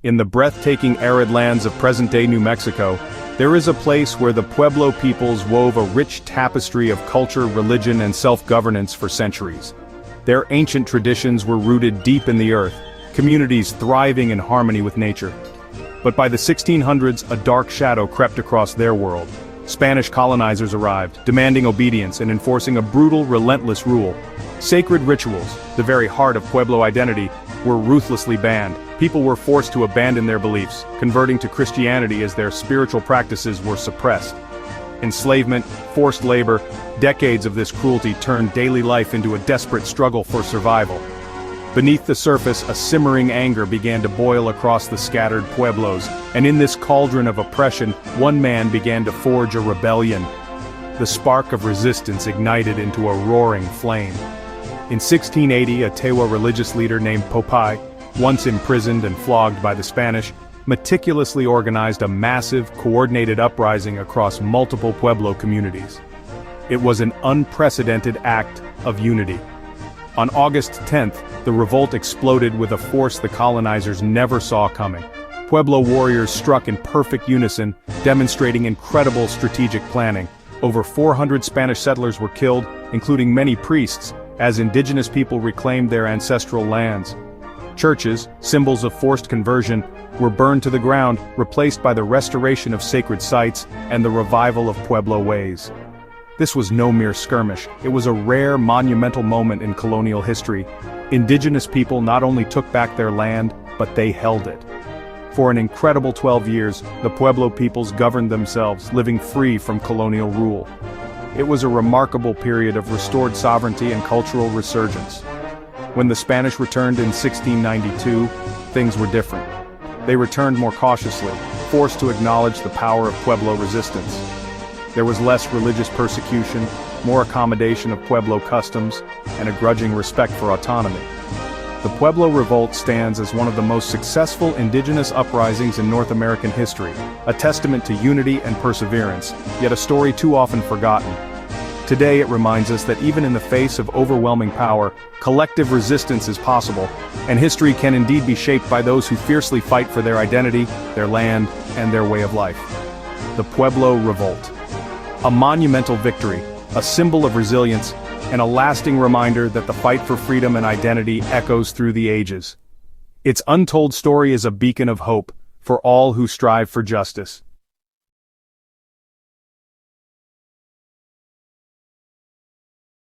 In the breathtaking arid lands of present-day New Mexico, there is a place where the Pueblo peoples wove a rich tapestry of culture, religion, and self-governance for centuries. Their ancient traditions were rooted deep in the earth, communities thriving in harmony with nature. But by the 1600s, a dark shadow crept across their world. Spanish colonizers arrived, demanding obedience and enforcing a brutal, relentless rule. Sacred rituals, the very heart of Pueblo identity, were ruthlessly banned. People were forced to abandon their beliefs, converting to Christianity as their spiritual practices were suppressed. Enslavement, forced labor, decades of this cruelty turned daily life into a desperate struggle for survival. Beneath the surface, a simmering anger began to boil across the scattered pueblos, and in this cauldron of oppression, one man began to forge a rebellion. The spark of resistance ignited into a roaring flame. In 1680, a Tewa religious leader named Popeye, once imprisoned and flogged by the Spanish, meticulously organized a massive, coordinated uprising across multiple Pueblo communities. It was an unprecedented act of unity. On August 10th, the revolt exploded with a force the colonizers never saw coming. Pueblo warriors struck in perfect unison, demonstrating incredible strategic planning. Over 400 Spanish settlers were killed, including many priests, as indigenous people reclaimed their ancestral lands. Churches, symbols of forced conversion, were burned to the ground, replaced by the restoration of sacred sites and the revival of Pueblo ways. This was no mere skirmish, it was a rare, monumental moment in colonial history. Indigenous people not only took back their land, but they held it. For an incredible 12 years, the Pueblo peoples governed themselves, living free from colonial rule. It was a remarkable period of restored sovereignty and cultural resurgence. When the Spanish returned in 1692, things were different. They returned more cautiously, forced to acknowledge the power of Pueblo resistance. There was less religious persecution, more accommodation of Pueblo customs, and a grudging respect for autonomy. The Pueblo Revolt stands as one of the most successful indigenous uprisings in North American history, a testament to unity and perseverance, yet a story too often forgotten. Today it reminds us that even in the face of overwhelming power, collective resistance is possible, and history can indeed be shaped by those who fiercely fight for their identity, their land, and their way of life. The Pueblo Revolt. A monumental victory, a symbol of resilience, and a lasting reminder that the fight for freedom and identity echoes through the ages. Its untold story is a beacon of hope for all who strive for justice.